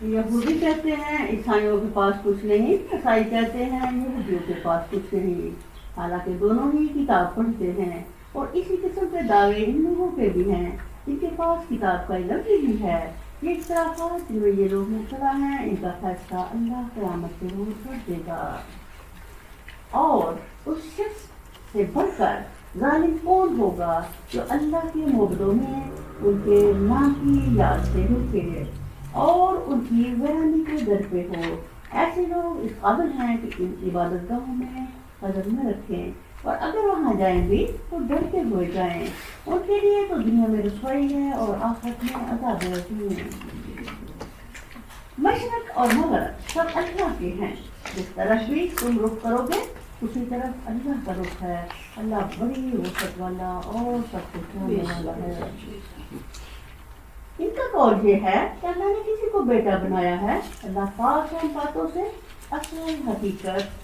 یہودی کہتے ہیں عیسائیوں کے پاس کچھ نہیں، عیسائی کہتے ہیں یہودیوں کے پاس کچھ نہیں، حالانکہ دونوں ہی کتاب پڑھتے ہیں، اور اسی قسم کے دعوے ان لوگوں کے بھی ہیں ان کے پاس کتاب کا علم بھی ہے۔ یہ اختلافات جن میں یہ لوگ مبتلا ہیں، ان کا فیصلہ اللہ قیامت کے روز کر دے گا۔ اور اس شخص سے بڑھ کر ظالم کون ہوگا جو اللہ کے معبودوں میں ان کے نام کی یاد سے رکے اور ان کی ویرانی کے در پہ ہو۔ ایسے لوگ اس قابل ہیں کہ ان عبادت گاہوں میں قدر نہ رکھیں، اور اگر وہاں جائیں بھی تو ڈرتے ہوئے جائیں، ان کے لیے تو دنیا میں رسوائی ہے اور آخرت میں عذاب رسیم ہے۔ مشرق اور مغرب سب اللہ کے ہیں، جس طرف بھی تم رخ کرو گے اسی طرف اللہ کا رخ ہے۔ اللہ بڑی وسعت والا اور سب کچھ جاننے والا ہے۔ ان کا قول یہ ہے کہ اللہ نے کسی کو بیٹا بنایا ہے۔ اللہ پاک ہے ان باتوں سے۔ اصل حقیقت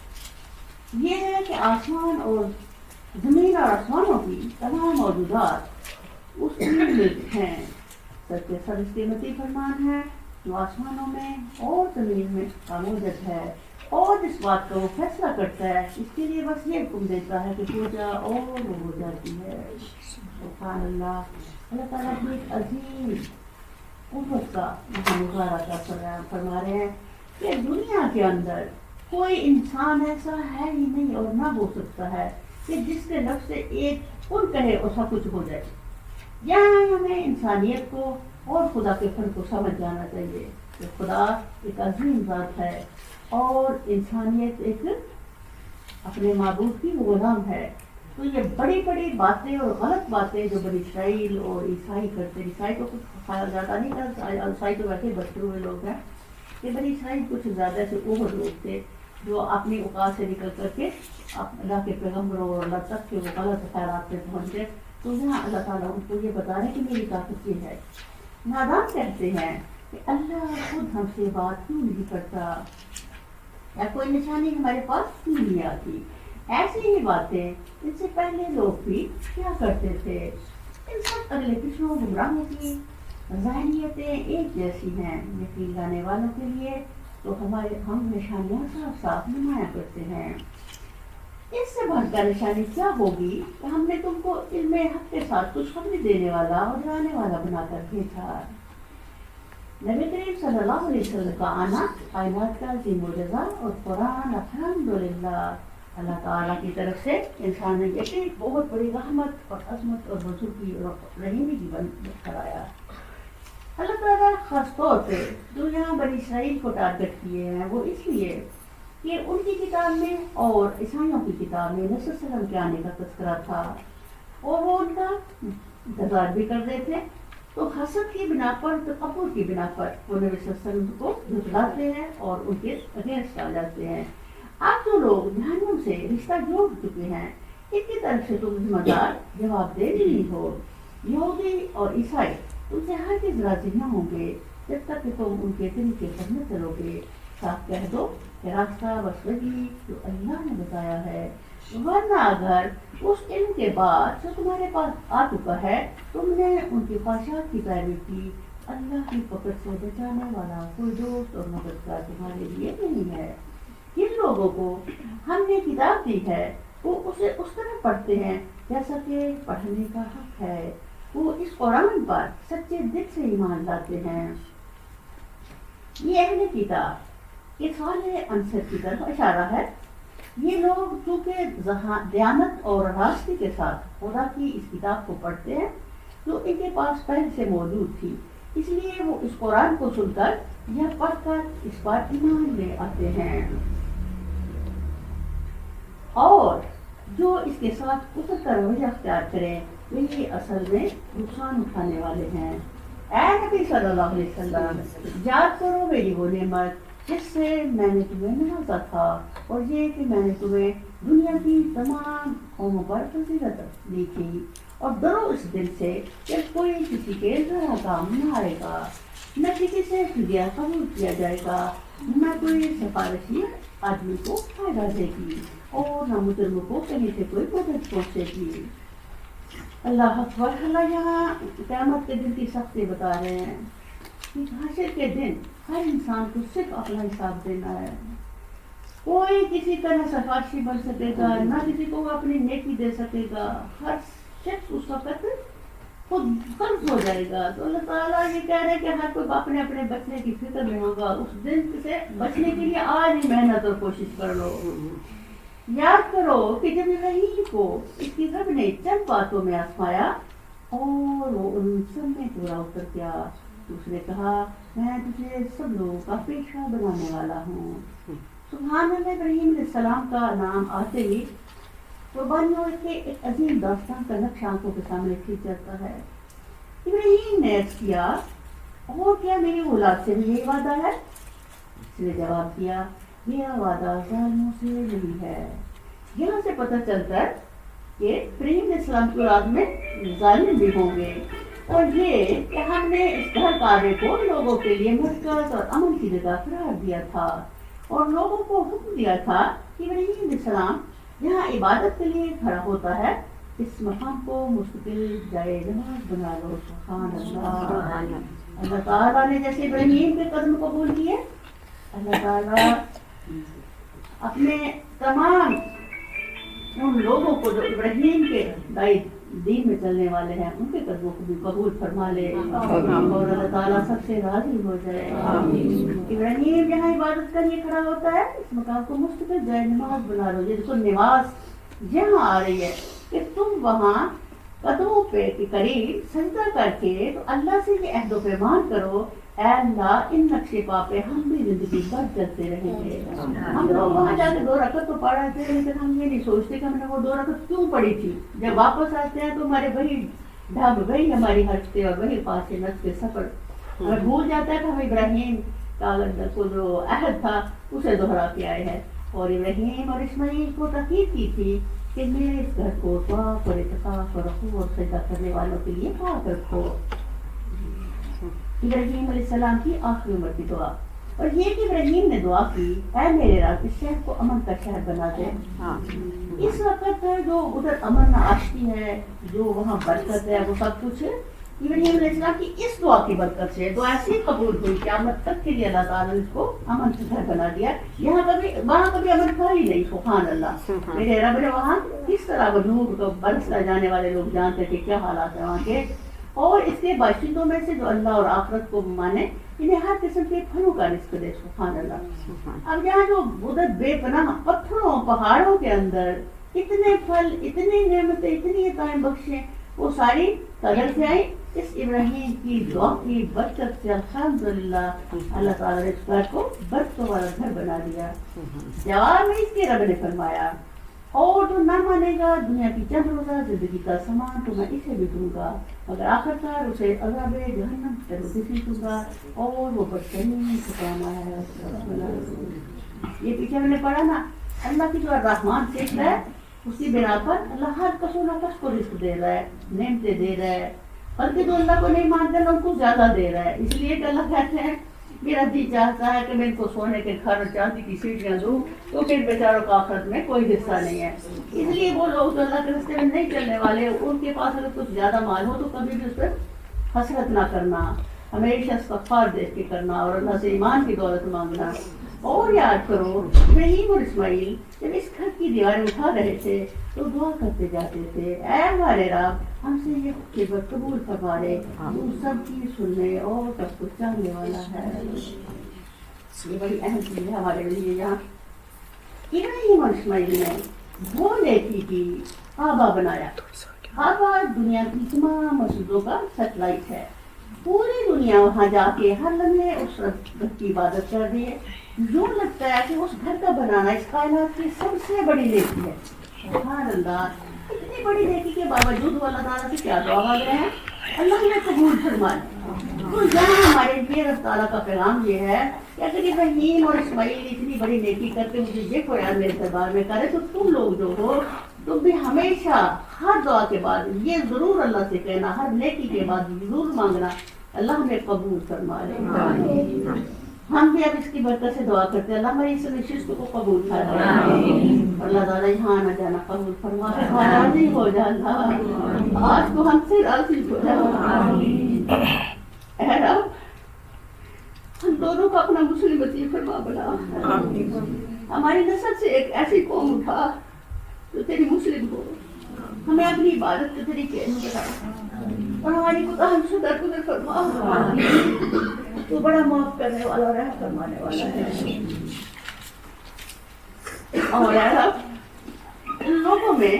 یہ ہے کہ آسمان اور زمین اور آسمانوں کی تمام موجودات اس کی ملک ہیں۔ سچے سب قیمتی فرمان ہے جو آسمانوں میں اور زمین میں موجود ہے، اور جس بات کا وہ فیصلہ کرتا ہے اس کے لیے بس یہ حکم دیتا ہے کہ ہو جا، اور وہ ہو جاتی ہے۔ سبحان اللہ۔ اللہ تعالیٰ کی ایک عظیم قوت کا مظاہرہ فرما رہے ہیں کہ دنیا کے اندر کوئی انسان ایسا ہے ہی نہیں اور نہ ہو سکتا ہے کہ جس کے لفظ سے ایک کن کہے اور سب کچھ ہو جائے۔ یہاں ہمیں انسانیت کو اور خدا کے فن کو سمجھ جانا چاہیے کہ خدا ایک عظیم ذات ہے اور انسانیت ایک اپنے معبود کی غلام ہے۔ تو یہ بڑی بڑی باتیں اور غلط باتیں جو بنی اسرائیل اور عیسائی کرتے، عیسائی کو کچھ کھایا زیادہ نہیں کرتا، عیسائی تو ویسے بچے ہوئے لوگ ہیں، کہ بنی اسرائیل کچھ زیادہ سے اوور لوگ تھے جو اپنی اوقات سے نکل کر کے اللہ کے پیغمبروں اور اللہ تک کے وہ غلط خیرات پہ پہنچ گئے۔ تو یہاں اللہ تعالیٰ ان کو یہ بتا رہے ہیں کہ میری طاقت یہ ہے۔ نادان کہتے ہیں کہ اللہ خود ہم سے بات کیوں نہیں کرتا، یا کوئی نشانی ہمارے پاس کیوں نہیں آتی۔ ایسی ہی باتیں ان سے پہلے لوگ بھی کیا کرتے تھے۔ ان سب اگلے پچھلوں گمراہوں کی ذہنیتیں ایک جیسی ہیں۔ یقین لانے والوں کے لیے تو ہم نشانیاں صاف صاف نمایاں کرتے ہیں۔ اس سے بڑھ کر نشانی کیا ہوگی کہ ہم نے تم کو علم حق کے ساتھ خوشخبری دینے والا اور ڈرانے والا بنا کر بھیجا۔ نبی کریم صلی اللہ علیہ وسلم کا آنا کائنات کا عظیم معجزہ، اور قرآن الحمدللہ اللہ تعالیٰ کی طرف سے انسان نے ایک بہت بڑی رحمت اور عظمت اور بزرگی اور رحیمی کی بن کر آیا۔ اللہ تعالیٰ خاص طور پہ جو یہاں بنی اسرائیل کو ٹارگٹ کیے ہیں وہ اس لیے کہ ان کی کتاب میں اور عیسائیوں کی کتاب میں نبی صلی اللہ علیہ وسلم کے آنے کا تذکرہ تھا، اور وہ ان کا انتظار بھی کر رہے تھے۔ تو حسد کی بنا پر، تکبر کی بنا پر وہ نبی صلی اللہ علیہ وسلم کو جھٹلاتے ہیں اور ان کے اگینسٹ آ جاتے ہیں۔ آپ جو لوگ جہنم سے رشتہ جوڑ چکے ہیں ان کی طرف سے تم ذمہ دار جواب دہ نہیں ہو۔ یہودی اور عیسائی تم سے ہرگز راضی نہ ہوں گے جب تک کہ تم ان کے طریقے پر نہ چلو گے۔ صاف کہہ دو کہ راستہ بس وہی جو اللہ نے بتایا ہے، ورنہ اگر اس علم کے بعد جو تمہارے پاس آ چکا ہے تم نے ان کی خواہشات کی پیروی کی، اللہ کی پکڑ سے بچانے والا کوئی دوست اور مددگار تمہارے لیے نہیں ہے۔ جن لوگوں کو ہم نے کتاب دی ہے وہ اسے اس طرح پڑھتے ہیں جیسا کہ پڑھنے کا حق ہے، وہ اس قرآن پر سچے دل سے ایمان لاتے ہیں۔ یہ اہل کتاب کے صالح عنصر کی طرف اشارہ ہے۔ یہ لوگ چونکہ دیانت اور راستی کے ساتھ خدا کی اس کتاب کو پڑھتے ہیں جو ان کے پاس پہلے سے موجود تھی، اس لیے وہ اس قرآن کو سن کر یا پڑھ کر اس پر ایمان لے آتے ہیں، اور جو اس کے ساتھ کفر کا رویہ اختیار کریں وہی اصل میں نقصان اٹھانے والے ہیں۔ اے نبی صلی اللہ علیہ وسلم، یاد کرو میری وہ نعمت جس سے میں نے تمہیں نوازا تھا، اور یہ کہ میں نے تمہیں دنیا کی تمام قوموں پر فضیلت دی تھی، اور ڈرو اس دن سے کہ کوئی کسی کے ذرا کام نہ آئے گا، نہ کسی سے فدیہ قبول کیا جائے گا، نہ کوئی سفارشی آدمی کو فائدہ دے گی، اور نہ مجرم کو کہیں سے کوئی مدد پہنچے گی۔ اللہ اکبر۔ اللہ یہاں قیامت کے دن کی سختی بتا رہے ہیں کہ حشر کے دن ہر انسان کو صرف اپنا حساب دینا ہے. کوئی کسی طرح سفارشی بن سکے گا نہ کسی کو اپنی نیکی دے سکے گا. ہر شخص اس وقت خود قرض ہو جائے گا. تو اللہ تعالیٰ یہ کہہ رہے ہیں کہ ہر کوئی اپنے اپنے بچنے کی فکر میں ہوگا. اس دن سے بچنے کے لیے آج ہی محنت اور کوشش کر لو. یاد کرو کہ جب ابراہیم کو اس کی رب نے چند باتوں میں آزمایا اور وہ ان سب میں پورا اتر گیا تو اس نے کہا میں تجھے سب لوگوں کا پیشوا بنانے والا ہوں. سبحان اللہ. ابراہیم علیہ السلام کا نام آتے ہی قربانیوں کے ایک عظیم داستان کا نقش آنکھوں کے سامنے کھینچ جاتا ہے. ابراہیم نے عرض کیا اور کیا میری اولاد سے بھی یہی وعدہ ہے؟ اس نے جواب دیا یہ وعدہ ظالموں سے نہیں ہے. یہاں سے پتہ چلتا ہے کہ ابراہیم علیہ السلام کی اولاد میں ظالم بھی ہوں گے. اور یہ کہ ہم نے اس گھر کعبے کو لوگوں کے لیے مرکز اور امن کی جگہ قرار دیا تھا اور لوگوں کو حکم دیا تھا کہ ابراہیم علیہ السلام جہاں عبادت کے لیے کھڑا ہوتا ہے اس مقام کو مستقل جائے نماز بنا لو. سبحان اللہ. اللہ تعالیٰ نے جیسے ابراہیم کے قدم قبول کیے اللہ تعالیٰ اپنے تمام ان لوگوں کو جو ابراہیم کے دائی دین میں چلنے والے ہیں ان کے قدموں کو بھی قبول فرما لے اور اللہ تعالیٰ سب سے راضی ہو جائے. ابراہیم جہاں عبادت کے لیے کھڑا ہوتا ہے اس مقام کو مستقل جائے نماز بنا لو. جس کو نماز یہاں آ رہی ہے کہ تم وہاں قدموں پہ کے قریب سجدہ کر کے تو اللہ سے یہ عہد و پیمان کرو اے اللہ ان نقشے پا پہ ہم بھی زندگی بھر چلتے رہیں گے. ہم لوگ وہاں جا کے 2 رکعت تو پڑھ رہے تھے لیکن ہم یہ نہیں سوچتے کہ ہم نے وہ 2 رکعت کیوں پڑھی تھی. جب واپس آتے ہیں تو ہمارے وہی ڈھب وہی ہماری حرکتیں اور وہی پاس نس کے سفر ہمیں بھول جاتا ہے کہ ہم ابراہیم کا کو جو عہد تھا اسے دہرا کے آئے ہیں. اور ابراہیم اور اسماعیل کو تاکید کی تھی کہ میرے اس گھر کو پاک اور اعتکاف اور رکوع اور سجدہ کرنے والوں کے لیے پاک رکھو. ابراہیم علیہ السلام کی آخری عمر کی دعا. اور یہ کہ ابراہیم نے دعا کی اے میرے رب اس شہر کو امن کا شہر بنا دے. اس وقت جو ادھر امن آشتی ہے جو وہاں برکت ہے وہ سب کچھ ابراہیم علیہ السلام کی اس دعا کی برکت سے دعا ایسی قبول ہوئی قیامت تک کے لیے اللہ تعالیٰ نے اس کو امن کا گھر بنا دیا. یہاں کبھی وہاں کبھی امن تھا ہی نہیں. سبحان اللہ. میرے رب نے وہاں کس طرح وہ نور برستا جانے والے لوگ جانتے کہ کیا حالات ہیں وہاں کے. اور اس کے باشندوں میں سے جو اللہ اور آخرت کو مانے انہیں ہر قسم کے پھلوں کا رزق دے. سبحان اللہ. اب یہاں جو ادھر بے پناہ پتھروں پہاڑوں کے اندر اتنے پھل اتنی نعمتیں اتنی عطائیں بخشیں وہ ساری قدر سے آئی اس ابراہیم کی دعا کی برکت سے. الحمدللہ اللہ تعالیٰ نے اس گھر کو برکتوں والا گھر بنا دیا. جواب میں اس کے رب نے فرمایا اور جو نہ مانے گا دنیا کی چند روزہ زندگی کا سامان تو میں اسے بھی دوں گا مگر آخرکار اسے عذاب جہنم سے روزی دوں گا اور وہ بدترین ٹھکانہ ہے. یہ پیچھے میں نے پڑھا نا اللہ کی جو الرحمن سیکھ رہا ہے اس کی بنا پر اللہ ہر کس و نفس کو رزق دے رہا ہے نعمتیں دے رہا ہے. بلکہ جو اللہ کو نہیں مانتے ان کو زیادہ دے رہا ہے. اس لیے کہ اللہ کہتے ہیں میرا جی چاہتا ہے کہ میں ان کو سونے کے گھر اور چاندی کی سیڑھیاں دوں تو پھر بیچاروں کا آخرت میں کوئی حصہ نہیں ہے. اس لیے وہ لوگ جو اللہ کے راستے میں نہیں چلنے والے ان کے پاس اگر کچھ زیادہ مال ہو تو کبھی بھی اس پر حسرت نہ کرنا ہمیشہ استغفار دیکھ کے کرنا اور اللہ سے ایمان کی دولت مانگنا. اور یاد کرو ابراہیم اور اسماعیل جب اس گھر کی دیواریں اٹھا رہے تھے تو دعا کرتے جاتے تھے اے ہمارے رب ہم سے یہ خدمت قبول فرما لے تو سب کی سننے اور سب کچھ چاہنے والا ہے. یہ بڑی اہم چیز ہے ہمارے لیے. یہاں ابراہیم اور اسماعیل نے وہ نیکی کی کعبہ بنایا. کعبہ دنیا کی تمام مسجدوں کا سیٹلائٹ ہے. پوری دنیا وہاں جا کے ہر لمحے اس گھر کی عبادت کر رہی ہے. یوں لگتا ہے کہ اس گھر کا بنانا اس کائنات کی سب سے بڑی نیکی ہے. سبحان اللہ. اتنی بڑی نیکی کے باوجود اللہ تعالیٰ سے کیا دعا مانگ رہے ہیں اللہ نے قبول فرمائے. تو یہاں ہمارے لیے اللہ تعالیٰ کا پیغام یہ ہے کہ اگر ابراہیم اور اسماعیل اتنی بڑی نیکی کرتے مجھے دیکھو یار میرے دربار میں کرے تو تم لوگ جو ہو تم بھی ہمیشہ ہر دعا کے بعد یہ ضرور اللہ سے کہنا ہر نیکی کے بعد ضرور مانگنا اللہ ہمیں قبول فرما لے. ہم بھی اب اس کی برکت سے دعا کرتے ہیں اللہ ہماری اس نشست کو قبول فرمائے. اللہ تعالیٰ یہاں آنا جانا قبول فرمائے. راضی ہو جا اللہ آج تو ہم سے راضی ہو جا. اے رب ہم دونوں کو اپنا مسلم عطیٰ فرما بنا. ہماری نسل سے ایک ایسی قوم اٹھا جو تیری مسلم ہو. ہمیں اپنی عبادت کے طریقے بتا اور ہماری کوتاہی سے درگزر فرما. تو بڑا معاف کرنے والا رحم فرمانے والا ہے. اور اے رب ان لوگوں میں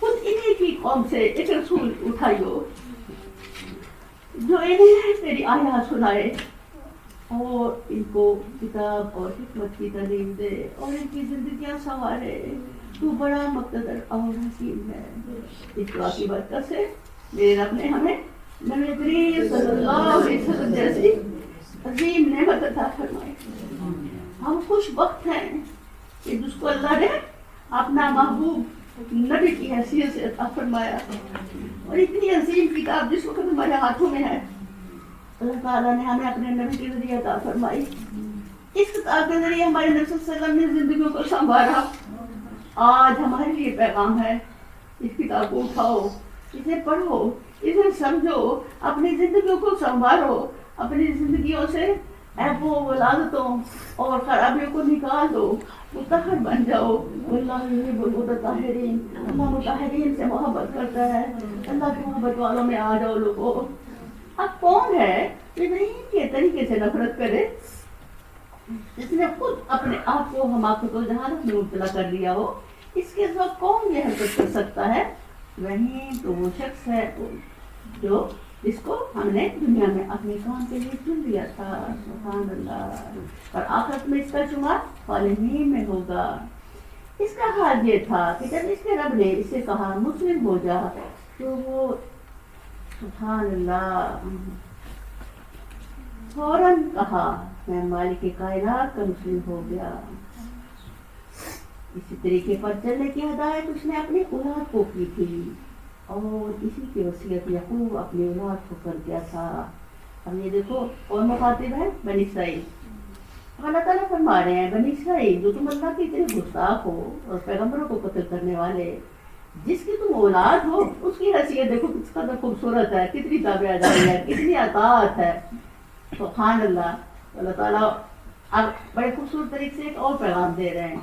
خود انہیں کی قوم سے ایک رسول اٹھائیو جو انہیں تیری آیات سنائے اور ان کو کتاب اور حکمت کی تعلیم دے اور ان کی زندگیاں سنوارے. تو بڑا مقتدر اور حکیم ہے. اس دعا کی برکت سے میرے رب نے ہمیں نبی کریم صلی اللہ علیہ وسلم جیسی عظیم نعمت عطا فرمائی. ہم خوش بخت ہیں کہ جس کو اللہ نے اپنا محبوب نبی کی حیثیت سے عطا فرمایا اور اتنی عظیم کتاب جس وقت ہمارے ہاتھوں میں ہے اللہ تعالیٰ نے ہمیں اپنے نبی کے ذریعے عطا فرمائی. اس کتاب کے ذریعے ہمارے نبی صلی اللہ علیہ وسلم نے زندگیوں کو سنوارا. آج ہمارے لیے پیغام ہے اس کتاب کو اٹھاؤ, اسے پڑھو, اسے سمجھو, اپنی زندگیوں کو سنوارو, اپنی زندگیوں سے عیبوں ولادتوں اور خرابیوں کو نکال دو, مطہر بن جاؤ. اللہ یحب المطہرین, اللہ مطہرین سے محبت کرتا ہے. اللہ کی محبت والوں میں آ جاؤ لوگوں. اب کون ہے ابراہیم کے طریقے سے نفرت کرے جس نے خود اپنے آپ کو حماقت و جہالت میں مبتلا کر لیا ہو؟ اس کے ساتھ کون یہ حرکت کر سکتا ہے؟ رحیم تو وہ شخص ہے جو جس کو ہم نے دنیا میں اپنے کام کے لیے چن لیا تھا. سبحان اللہ. اور آخرت میں اس کا شمار صالحین میں ہوگا. اس کا حال یہ تھا کہ جب اس کے رب نے اسے کہا مسلم ہو جا تو وہ سبحان اللہ فوراً کہا میں مالک کائنات کا مسلم ہو گیا. اسی طریقے پر چلنے کی ہدایت اس نے اپنی اولاد کو کی تھی اور اسی کی وصیت یعقوب اپنی اولاد کو کر دیا تھا. اب یہ دیکھو کون مخاطب ہے؟ بنی اسرائیل. اللہ تعالیٰ فرما رہے ہیں بنی اسرائیل جو تم اللہ کی اتنے گستاخ ہو اور پیغمبروں کو قتل کرنے والے, جس کی تم اولاد ہو اس کی حیثیت دیکھو کس قدر خوبصورت ہے, کتنی تابعداری ہے, کتنی اطاعت ہے. سبحان اللہ. اللہ تعالیٰ اب بڑے خوبصورت طریقے سے ایک اور پیغام دے رہے ہیں.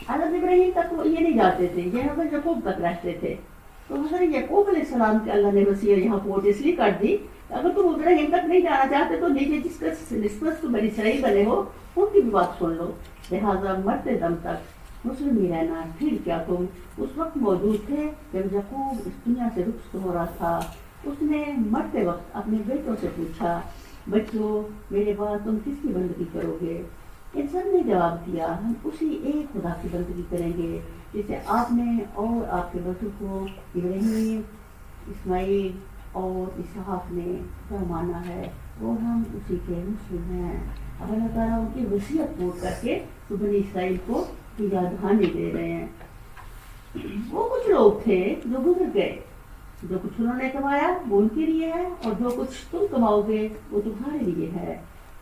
حضرت ابراہیم تک وہ یہ نہیں جاتے تھے, یہ حضرت یعقوب تک رہتے تھے. تو حضرت یعقوب علیہ السلام کے اللہ نے وصیت یہاں کوٹ اس لیے کر دی اگر تم ابراہیم تک نہیں جانا چاہتے تو نیچے جس کا نسبت تم بنی اسرائیل بنے ہو ان کی بھی بات سن لو. لہٰذا مرتے دم تک مسلم ہی رہنا. پھر کیا تم اس وقت موجود تھے جب یعقوب اس دنیا سے رخصت ہو رہا تھا. اس نے مرتے وقت اپنے بیٹوں سے پوچھا بچوں میرے بعد تم کس کی بندگی کرو گے؟ ان سب نے جواب دیا ہم اسی ایک خدا کی بندگی کریں گے جسے آپ نے اور آپ کے بچوں کو ابراہیم, اسماعیل اور اسحاق نے مانا ہے اور ہم اسی کے مسلم ہیں. اب اللہ تعالیٰ ان کی وصیت پوری کر کے تو بنی اسرائیل کو یاد دہانی دے رہے ہیں. وہ کچھ لوگ تھے جو گزر گئے, جو کچھ انہوں نے کمایا وہ ان کے لیے ہے اور جو کچھ تم کماؤ گے وہ تمہارے لیے ہے.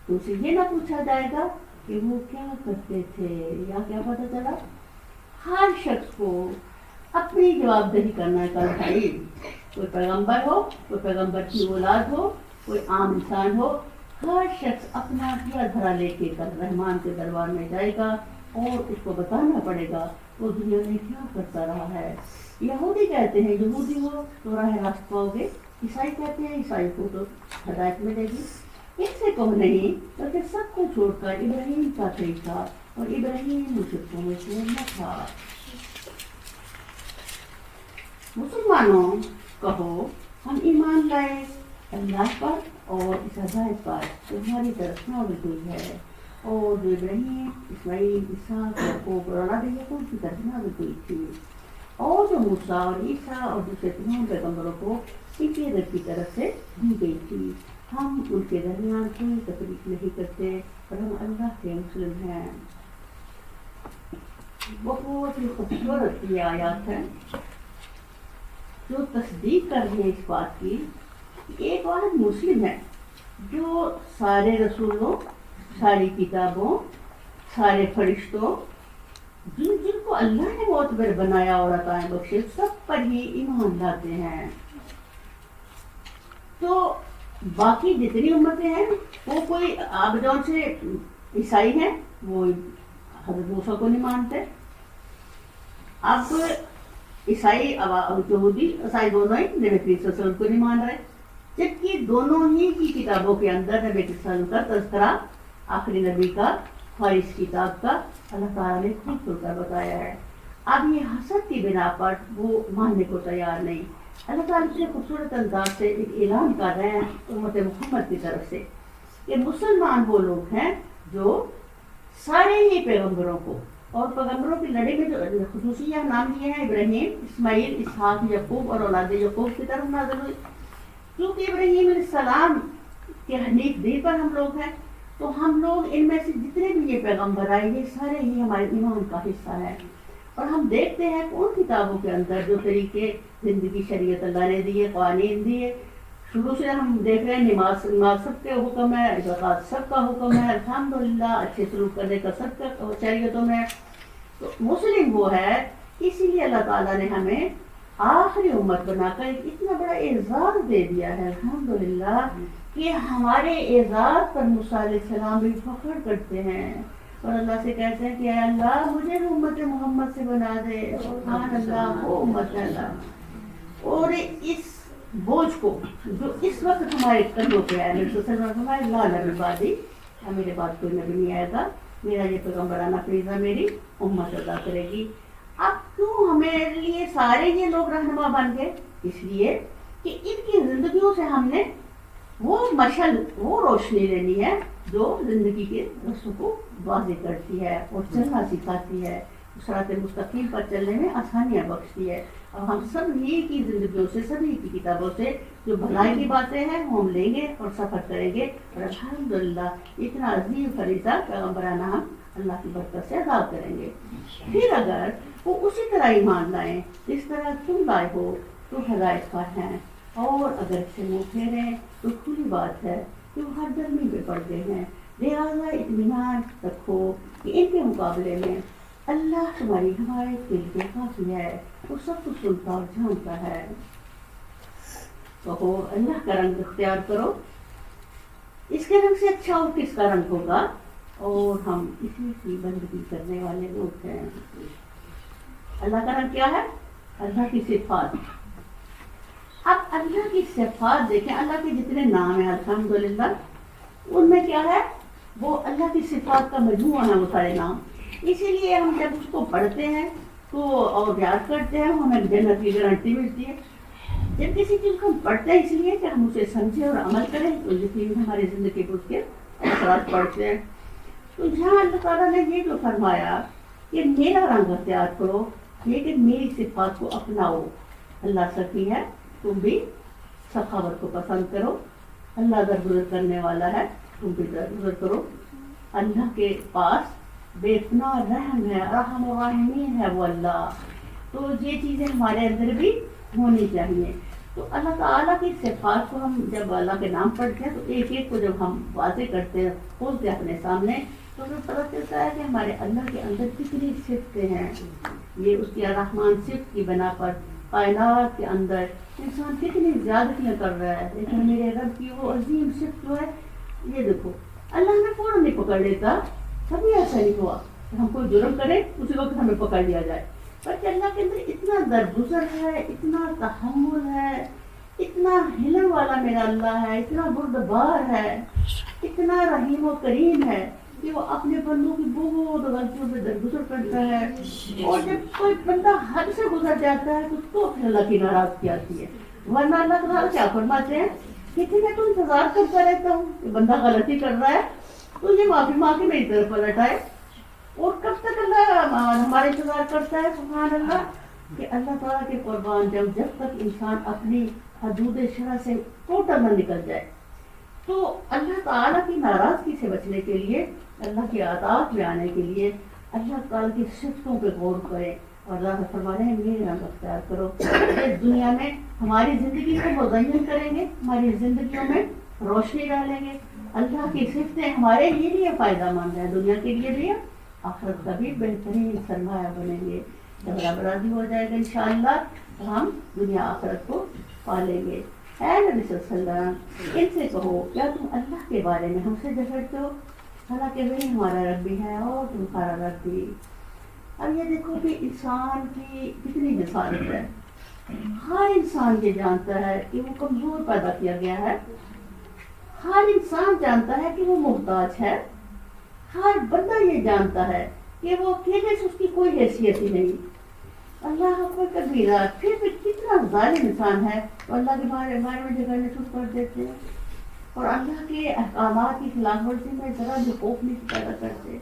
تو اسے یہ نہ پوچھا جائے گا کہ وہ کیا کرتے تھے یا کیا پتہ چلا. ہر شخص کو اپنی جواب دہی کرنا ہے. کوئی پیغمبر ہو, کوئی پیغمبر کی اولاد ہو, کوئی عام انسان ہو, ہر شخص اپنا دیا دھرا لے کے کل رحمان کے دربار میں جائے گا اور اس کو بتانا پڑے گا وہ دنیا میں کیا کرتا رہا ہے. یہودی کہتے ہیں یہودی ہو تو راہ راست پاؤ گے, عیسائی کہتے ہیں عیسائی کو تو ہدایت ملے گی. ان سے کہو نہیں بلکہ سب کو چھوڑ کر ابراہیم کا طریقہ اور ابراہیم مشرکوں میں سے نہ تھا. مسلمانوں کہو ہم ایمان لائے اللہ پر اور اس ہدایت پر تمہاری طرف نازل ہوئی ہے اور جو ابراہیم, اسماعیل, اسحاق, یعقوب اور اولاد یعقوب کی طرف نازل ہوئی تھی اور جو موسیٰ اور عیسیٰ اور دوسرے تمام پیغمبروں کو ان کے رب کی طرف سے دی گئی تھی. ہم ان کے درمیان کوئی تفریق نہیں کرتے اور ہم اللہ کے مسلم ہیں. بہت ہی خوبصورت یہ آیات ہیں جو تصدیق کر رہی ہے اس بات کی کہ ایک عورت مسلم ہے جو سارے رسولوں, ساری کتابوں, سارے فرشتوں, جن جن کو اللہ نے معتبر بنایا اور عطائیں بخشے سب پر ہی ایمان لاتے ہیں. تو باقی جتنی امتیں ہیں وہ کوئی اب جو سے عیسائی ہیں وہ حضرت موسیٰ کو نہیں مانتے. اب عیسائی یہودی عیسائی دونوں ہی نبی کریم صلی اللہ علیہ وسلم کو نہیں مان رہے، جبکہ دونوں ہی کی کتابوں کے اندر نبی کریم صلی اللہ علیہ وسلم کا تذکرہ آخری نبی کا اور اس کتاب کا اللہ تعالیٰ نے خود کھل کر بتایا ہے. اب یہ حسد کی بنا پر وہ ماننے کو تیار نہیں. اللہ تعالیٰ اتنے خوبصورت انداز سے ایک اعلان کر رہے ہیں امت محمد کی طرف سے کہ مسلمان وہ لوگ ہیں جو سارے ہی پیغمبروں کو اور پیغمبروں کی لڑی میں جو خصوصیہ نام لیے ہیں ابراہیم، اسماعیل، اسحاق، یعقوب اور اولاد یعقوب کی طرف نازل ہوئی. کیونکہ ابراہیم علیہ السلام کے حنیف دین پر ہم لوگ ہیں تو ہم لوگ ان میں سے جتنے بھی یہ پیغمبر آئے یہ سارے ہی ہمارے ایمان کا حصہ ہیں. اور ہم دیکھتے ہیں کہ ان کتابوں کے اندر جو طریقے زندگی شریعت اللہ نے دیے، قوانین دیے، شروع سے ہم دیکھ رہے ہیں نماز سب کے حکم ہے، زکوٰۃ سب کا حکم ہے، الحمدللہ اچھے سلوک کرنے کا سب کا شریعتوں میں. تو مسلم وہ ہے، اسی لیے اللہ تعالیٰ نے ہمیں آخری امت بنا کر اتنا بڑا اعزاز دے دیا ہے الحمدللہ کہ ہمارے اعزاز پر موسیٰ علیہ السلام بھی فخر کرتے ہیں اور اللہ سے کہتے ہیں کہ اے اللہ مجھے بھی امت محمد سے بنا دے. سبحان اللہ، وہ امت ہے اللہ. اور اس بوجھ کو جو اس وقت ہمارے کندھوں پہ ہے، نبی صلی اللہ علیہ وسلم ہمارے لا نبی بعدی، میرے بعد کوئی نبی نہیں آئے گا، میرا یہ پیغمبرانہ فریضہ میری امت ادا کرے گی. اب کیوں ہمارے لیے سارے یہ لوگ رہنما بن گئے؟ اس لیے کہ ان کی زندگیوں سے ہم نے وہ مشعل، وہ روشنی لینی ہے جو زندگی کے رستوں کو واضح کرتی ہے اور چلنا سکھاتی ہے، صراط مستقیم پر چلنے میں آسانیاں بخشتی ہے. اور ہم سبھی کی زندگیوں سے، سبھی کی کتابوں سے جو بھلائی کی باتیں ہیں وہ ہم لیں گے اور سفر کریں گے اور الحمدللہ اتنا عظیم فریضہ پیغمبرانہ ہم اللہ کی برکت سے ادا کریں گے. پھر اگر وہ اسی طرح ایمان لائیں جس طرح تم لائے ہو تو ہدایت پر ہیں، اور اگر سے منہ پھیریں تو کھلی بات ہے کہ وہ ہر گرمی میں پڑ گئے ہیں. لہٰذا اطمینان رکھو کہ ان کے مقابلے میں اللہ تمہاری ہمارے دل کے کافی ہے، وہ سب کچھ سنتا اور جانتا ہے. تو اللہ کا رنگ اختیار کرو، اس کے رنگ سے اچھا اور کس کا رنگ ہوگا، اور ہم اسی کی بندگی کرنے والے لوگ ہیں. اللہ کا رنگ کیا ہے؟ اللہ کی صفات. اب اللہ کی صفات دیکھیں، اللہ کے جتنے نام ہیں الحمدللہ ان میں کیا ہے؟ وہ اللہ کی صفات کا مجموعہ ہے وہ سارے نام. اسی لیے ہم جب اس کو پڑھتے ہیں تو اور یاد کرتے ہیں ہمیں جنت کی گارنٹی ملتی ہے. جب کسی چیز کو ہم پڑھتے ہیں اس لیے کہ ہم اسے سمجھیں اور عمل کریں تو یقین ہماری زندگی پر اس کے اثرات پڑتے ہیں. تو جہاں اللہ تعالیٰ نے یہ جو فرمایا کہ میرا رنگ اختیار کرو، یہ کہ میری صفات کو اپناؤ. اللہ سخی ہے، تم بھی سخاوت کو پسند کرو. اللہ درگزر کرنے والا ہے، تم بھی درگزر کرو. اللہ کے پاس بے پناہ رحم ہے، رحم و راحمین ہے وہ اللہ. تو یہ چیزیں ہمارے اندر بھی ہونی چاہیے. تو اللہ تعالیٰ کی صفات کو ہم جب اللہ کے نام پڑھتے ہیں تو ایک ایک کو جب ہم واضح کرتے ہیں، کھولتے ہیں اپنے سامنے، تو ہمیں پتہ چلتا ہے کہ ہمارے اللہ کے اندر کتنی صفتیں ہیں. یہ اس کی رحمان صفت کی بنا پر کائنات کے اندر انسان کتنی زیادتیاں کر رہا ہے، لیکن میرے رب کی وہ عظیم صفت جو ہے، یہ دیکھو اللہ ہمیں فوراً نہیں پکڑ لیتا. کبھی ایسا نہیں ہوا کہ ہم کوئی جرم کریں اسی وقت ہمیں پکڑ لیا جائے، بلکہ اللہ کے اندر اتنا درگزر ہے، اتنا تحمل ہے، اتنا ہلن والا میرا اللہ ہے، اتنا بردبار ہے، اتنا رحیم و کریم ہے کہ وہ اپنے بندوں کی بہت غلطیوں پہ درگزر کرتا ہے. اور جب کوئی بندہ حد سے گزر جاتا ہے تو پھر اللہ کی ناراضگی آتی ہے. ورنہ اللہ تعالیٰ کیا فرماتے ہیں کہ میں تو انتظار کرتا رہتا ہوں کہ بندہ غلطی کر رہا ہے تو یہ معافی مانگ کے میری طرف پلٹ آئے. اور کب تک اللہ ہمارا انتظار کرتا ہے؟ سبحان اللہ، کہ اللہ تعالیٰ کے قربان جب تک انسان اپنی حدود شرع سے ٹوٹل نہ نکل جائے. تو اللہ تعالیٰ کی ناراضگی سے بچنے کے لیے، اللہ کی عطاعت میں آنے کے لیے اللہ تعالیٰ کی صفتوں پہ غور کریں. اور اللہ فرما رہے ہیں میرے رنگ اختیار کرو. اس دنیا میں ہماری زندگی کو مزین کریں گے، ہماری زندگیوں میں روشنی ڈالیں گے. اللہ کی صفتیں ہمارے لیے فائدہ مند ہیں، دنیا کے لیے بھی، آخرت کا بھی بہترین سرمایہ بنیں گے. جب برابری ہو جائے گا انشاءاللہ تو ہم دنیا آخرت کو پالیں گے. اے نبی صلی اللہ علیہ وسلم ان سے کہو کیا تم اللہ کے بارے میں ہم سے جھگڑتے ہو، حالانکہ وہی ہمارا رب بھی ہے اور تمہارا رب بھی۔ اب یہ دیکھو کہ انسان کی کتنی جسارت ہے، ہر انسان یہ جانتا ہے کہ وہ کمزور پیدا کیا گیا ہے، ہر انسان جانتا ہے کہ وہ محتاج ہے، ہر بندہ یہ جانتا ہے کہ وہ اکیلے سے اس کی کوئی حیثیت ہی نہیں۔ اللہ اکبر کبیرہ، پھر بھی کتنا ظالم انسان ہے تو اللہ کے بارے میں جھگڑنے شروع کر دیتے ہیں اور اللہ کے احکامات کی خلاف ورزی میں ذرا بھی خوف نہیں پیدا کرتے۔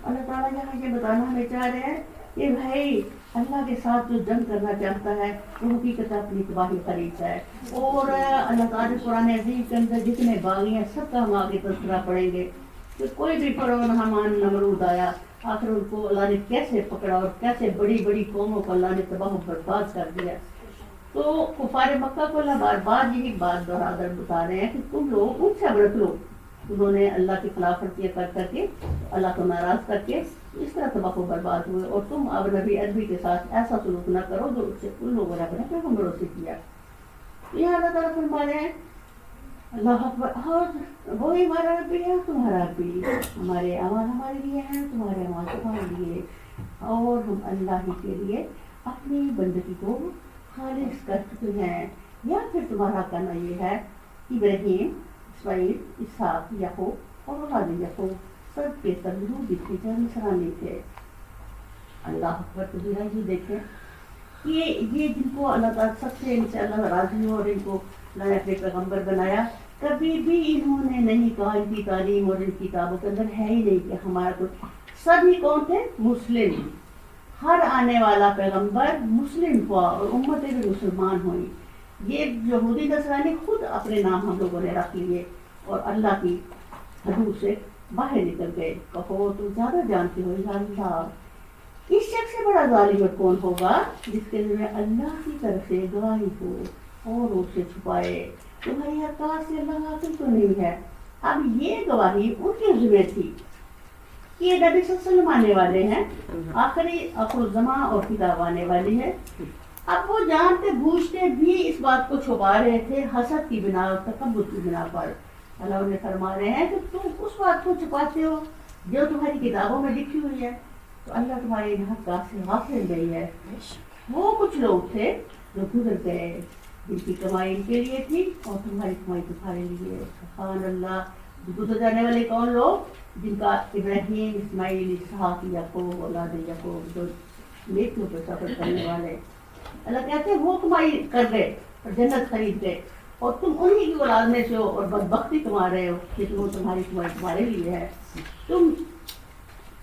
اللہ تعالیٰ یہاں یہ بتانا ہمیں چاہ رہے ہیں کہ بھائی اللہ کے ساتھ جو جنگ کرنا چاہتا ہے وہ حقیقت اپنی تباہی خریدتا ہے۔ اور اللہ تعالیٰ قرآن عظیم کے اندر جتنے باغی ہیں سب کا ہم آگے تذکرہ پڑھیں گے کہ کوئی بھی فرعون حامان نمرود آیا، آخر ان کو اللہ نے کیسے پکڑا اور کیسے بڑی بڑی قوموں کو اللہ نے تباہ و برباد کر دیا۔ تو کفار مکہ کو اللہ بار بار یہی بات دہرا بتا رہے ہیں کہ تم لوگ ان سے عبرت لو، انہوں نے اللہ کی خلاف ورزی کر کے اللہ کو ناراض کر کے اس طرح تباہ و برباد ہوئے، اور تم اب نبی عربی کے ساتھ ایسا سلوک نہ کرو جو اس سے ان لوگوں نے اپنے پیغمبروں سے کیا۔ یہ اللہ تعالیٰ فرما رہے ہیں اللہ اکبر، اور وہی ہمارا رب بھی ہے تمہارا رب بھی، ہمارے اعمال ہمارے لیے ہیں تمہارے اعمال تمہارے لیے، اور ہم اللہ ہی کے لیے اپنی بندگی کو خالص کر چکے ہیں۔ یا پھر تمہارا کہنا یہ ہے ابراہیم، اسماعیل، اسحاق، یعقوب اور اولاد یعقوب سب کے سب یہودی تھے جو نصرانی تھے۔ اللہ اکبر کبیرہ، یہ دیکھیں یہ جن کو اللہ تعالیٰ سب سے ان سے اللہ راضی ہو اور ان کو اللہ نے اپنے پیغمبر بنایا، کبھی بھی انہوں نے نہیں کہا، ان کی تعلیم اور ان کی کتابوں کے اندر ہے ہی نہیں کہ ہمارا کچھ، سب ہی کون تھے؟ مسلم۔ ہر آنے والا پیغمبر مسلم ہوا اور امتیں بھی مسلمان ہوئیں۔ یہ یہودی نصرانی خود اپنے نام ہم لوگوں نے رکھ لیے اور اللہ کی حدود سے باہر نکل گئے۔ کہو تم زیادہ جانتے ہو یا اللہ، اس شخص سے بڑا ظالم کون ہوگا جس کے ذمہ اللہ کی طرف سے گواہی ہو اور اسے چھپائے، تمہاری حرکات سے اللہ حاصل تو نہیں ہے۔ اب یہ گواہی ان کے ذمہ تھی کہ یہ نبی صلی اللہ علیہ وسلم آنے والے ہیں، آخری آخر الزماں اور کتاب آنے والی ہے۔ اب وہ جانتے بوجھتے بھی اس بات کو چھپا رہے تھے حسد کی بنا اور تکبر کی بنا پر۔ اللہ انہیں فرما رہے ہیں کہ تم اس بات کو چھپاتے ہو جو تمہاری کتابوں میں لکھی ہوئی ہے، تو اللہ تمہارے حرکات سے غافل نہیں ہے۔ وہ کچھ لوگ تھے جو گزر گئے جن کی کمائی ان کے لیے تھی اور تمہاری کمائی تمہارے لیے۔ سبحان اللہ، گزر جانے والے کون لوگ؟ جن کا ابراہیم، اسماعیل، اسحاق، یعقوب، اولاد یعقوب، جو نیکیوں پر سفر کرنے والے، اللہ کہتے ہیں وہ کمائی کر گئے اور جنت خرید گئے، اور تم انہی کی اولاد میں سے ہو اور بدبختی کما رہے ہو، لیکن وہ تمہاری کمائی تمہارے لیے ہے۔ تم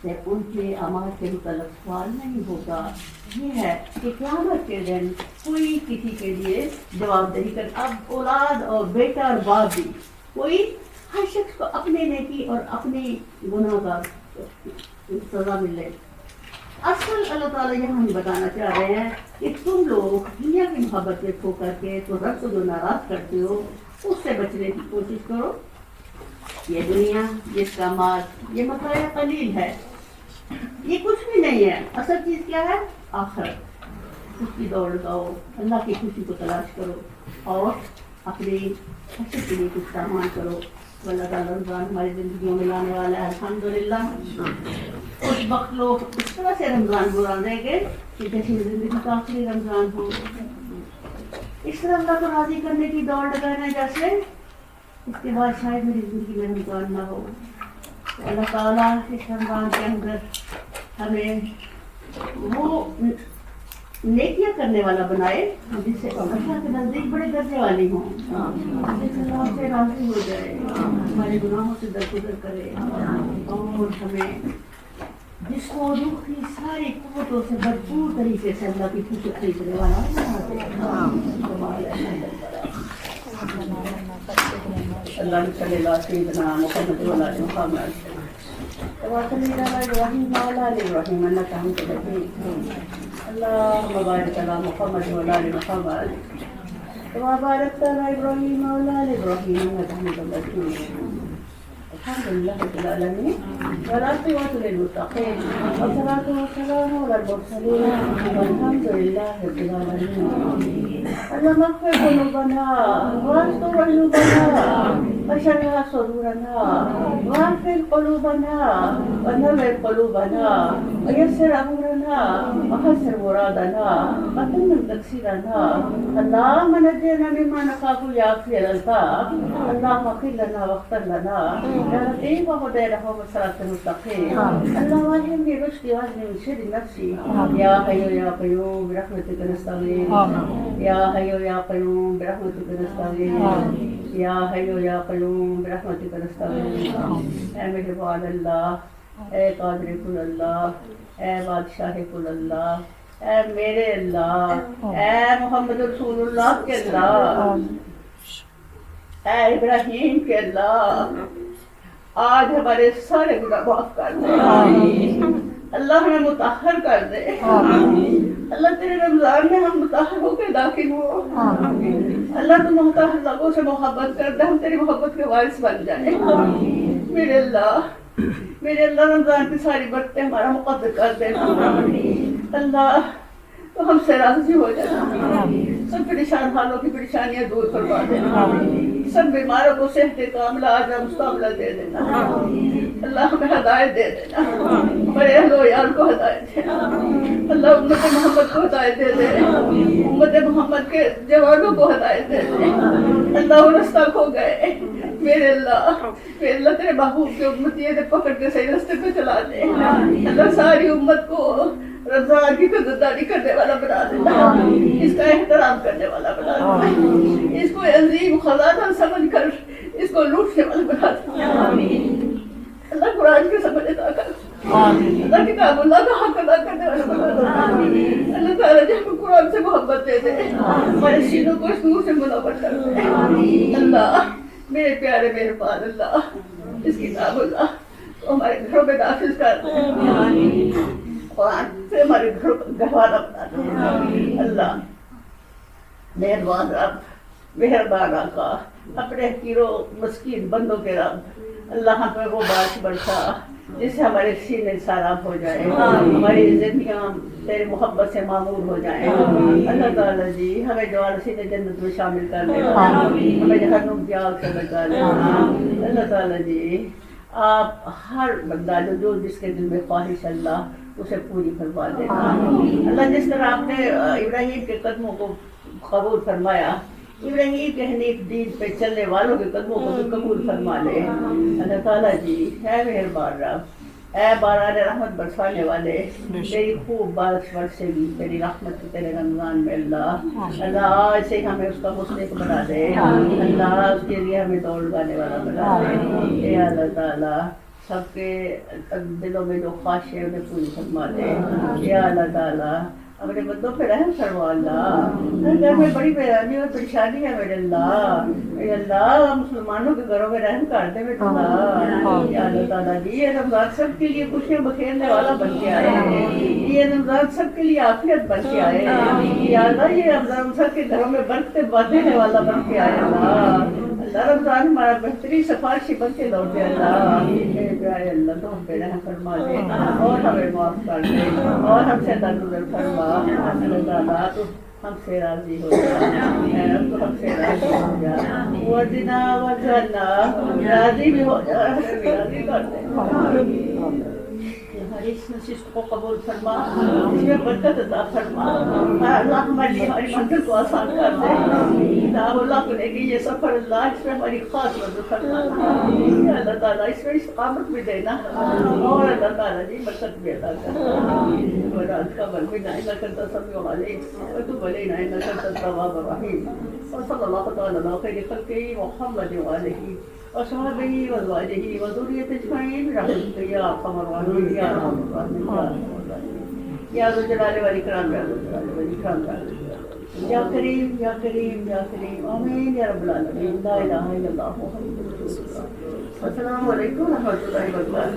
سے ان کے اعمال کے متعلق سوال نہیں ہوگا۔ یہ ہے کہ قیامت کے دن کوئی کسی کے لیے جواب دہی کر، اب اولاد اور بیٹا اور باپ بھی، کوئی ہر شخص کو اپنے نیکی اور اپنی گناہ کا سزا ملے۔ اصل اللہ تعالیٰ یہاں ہمیں بتانا چاہ رہے ہیں کہ تم لوگ دنیا کی محبت میں کھو کر کے تو رب کو جو ناراض کرتے ہو اس سے بچنے کی کوشش کرو۔ یہ دنیا، جس کا مال، یہ متاع قلیل ہے، یہ کچھ بھی نہیں ہے۔ اصل چیز کیا ہے؟ آخرت۔ اس کی دوڑ لگاؤ، اللہ کی خوشی کو تلاش کرو اور اپنی حسد کے لیے کچھ سامان کرو۔ اللہ تعالیٰ رمضان ہماری زندگیوں میں لانے والا ہے، الحمدللہ۔ اس وقت لوگ اس طرح سے رمضان گزاریں گے کہ جیسے زندگی کا آخری رمضان ہو، اس طرح اللہ کو راضی کرنے کی دوڑ لگانا جیسے اس کے بعد شاید میری زندگی میں رمضان نہ ہو۔ اللہ تعالیٰ اس رمضان کے اندر ہمیں وہ نیکیاں کرنے والا بنائے جس سے اللہ کے نزدیک بڑے درجے والی ہوں، جس سے اللہ سے راضی ہو جائے، ہمارے گناہوں سے درگزر کرے، اور ہمیں جس کو روح کی ساری قوتوں سے بھرپور طریقے سے اللہ کی خوشی خریدنے والا بنا دے۔ اللہ صلی اللہ علیہ وسلم محمد و علی محمد وصلی علی ابراہیم و علی ابراہیم انک حمید مجید۔ اللهم بارك على محمد وعلى آل محمد كما باركت على إبراهيم وعلى آل إبراهيم إنك حميد مجيد۔ الحمدللہ رب العالمین والعاقبۃ للمتقین والصلاۃ والسلام علی المرسلین والحمدللہ رب العالمین اللهم اغفر ذنوبنا واستر عيوبنا واشرح صدورنا واغفر قلوبنا ونور قلوبنا ويسر امورنا وحسن مرادنا وتمم تقصيرنا اللهم نجنا مما نخاف يا غفور الألطاف اللهم اغفر لنا واغفر لنا يا لطيف وهدينا وصراط المستقيم اللهم الهمني رشدي واهدني من شر نفسي يا حي يا قيوم برحمتك نستغيث يا حي يا قيوم برحمتك نستغيث يا حي يا قيوم برحمتك نستغيث اے مہربان اللہ، اے قادر کل اللہ، اے بادشاہ کل اللہ، اے میرے اللہ، اے محمد رسول اللہ کے اللہ، اے ابراہیم کے اللہ، آج ہمارے سارے گناہ معاف کر دے، اللہ ہمیں مطہر کر دے، اللہ تیرے رمضان میں ہم مطہر ہو کے داخل ہو، اللہ تو مطہر لوگوں سے محبت کر دے، ہم تیری محبت کے وارث بن جائیں، میرے اللہ رمضان کی ساری برکتیں ہمارا مقدر کر دینا، اللہ تو ہم سے راضی ہو جانا، سب پریشان حالوں کی پریشانیاں دور کروا دینا، سب بیماروں کو صحت کاملہ عاجلہ مستعملہ دے دینا، اللہ ہمیں ہدایت دے دینا، ہمارے اہل و عیال کو ہدایت دینا، اللہ امت محمد کو ہدایت دے دے، امت محمد کے جوانوں کو ہدایت دے دے، اللہ وہ رستہ کھو گئے، میرے اللہ تیرے محبوب کے امتیت پکڑ کے صحیح رستے پہ چلا دے، اللہ ساری امت کو رمضان کی قدردانی کرنے والا بنا دینا، اس کا احترام کرنے والا بنا دینا، اس کو عظیم خزانہ سمجھ کر اس کو لوٹنے والا بنا دینا، اللہ قرآن کی سمجھ عطا کر، اللہ کتاب اللہ کا حق ادا کرنے والا بنا دینا، اللہ تعالیٰ جب قرآن سے محبت دے دے، ہمارے سینوں کو اس نور سے منور کر دے، اللہ میرے پیارے مہربان اللہ اس کتاب اللہ کو ہمارے گھروں میں نافذ کر دے، قرآن سے ہمارے گھروں کو گہوارہ بنا دے، اللہ مہربان رب، مہربان آقا، اپنے حقیروں مسکین بندوں کے رب، اللہ ہم پہ وہ بارش برسا جس سے ہمارے سینے سیراب ہو جائے، ہماری زندگیاں تیری محبت سے معمور ہو جائیں، اللہ تعالیٰ جی ہمیں جوان سینے جنت میں شامل کر لینا، ہمیں جہنم کی آگ سے بچا لینا، اللہ تعالیٰ جی آپ ہر بندہ جو جس کے دل میں خواہش اللہ اسے پوری فرما دینا، اللہ جس طرح آپ نے ابراہیم کے قدموں کو قبول فرمایا، ابراہیم کے حنیف دین پہ چلنے والوں کے قدموں کو بھی قبول فرما لے، اللہ تعالیٰ جی اے مہربان رب، اے باران رحمت برسانے والے، تیری خوب بارش برسے گی تیری رحمت تیرے رمضان میں، اللہ آج سے ہمیں اس کا مستحق بنا دے، اللہ اس کے لیے ہمیں دوڑ لگانے والا بنا دے، اے اللہ تعالیٰ سب کے دلوں میں جو خواہش ہے انہیں پوری فرما دے، اے اللہ تعالیٰ اپنے بندوں پہ رحم فرما، اللہ گھر میں بڑی بیرانی اور پریشانی ہے میرے اللہ، اے اللہ مسلمانوں کے گھروں میں رحم کر دے میرے اللہ، یا اللہ تعالیٰ جی یہ رمضان سب کے لیے خوشیاں بکھیرنے والا بن کے آئے، یہ رمضان سب کے لیے عافیت بن کے آئے، یا اللہ یہ رمضان سب کے گھروں میں برکتیں باندھنے والا بن کے آئے، اللہ رمضان ہمارا بہترین سفارشی بن کے لوٹ دے، اللہ تو ہم پہ رحم فرما دے اور ہمیں معاف کر دے اور ہم سے درگزر فرما، اللہ تعالیٰ تو ہم سے راضی ہو جا، تو ہم سے راضی ہو جا، وَرْضِنَا وَارْضَنَا راضی بھی ہو جا، راضی کر دے، ہماری اس نشست کو قبول فرما، اس میں برکت عطا فرما، اللہ ہماری منزل کو آسان کر دے، کتاب اللہ کو لے کے یہ سفر اللہ اس میں ہماری خاص مدد فرما، اللہ تعالیٰ اس میں استقامت بھی دینا اور اللہ تعالیٰ جی برکت بھی عطا کرنا، ورات کا بل بھی نائن کرتا سب علیہ وتب علینا انک انت التواب الرحیم، وصلی اللہ تعالیٰ علی خیر خلقہ محمد وآلہ وصحبہ وازواجہ وذریۃ اجمعین برحمتک یا ارحم الراحمین یا ارحم الراحمین یا ذو الجلال والاکرام یا ذو الجلال والاکرام یا کریم یا کریم یا کریم آمین یا رب العالمین، لا الہ الا اللہ محمد رسول اللہ، السلام علیکم و رحمۃ اللہ وبرکاتہ۔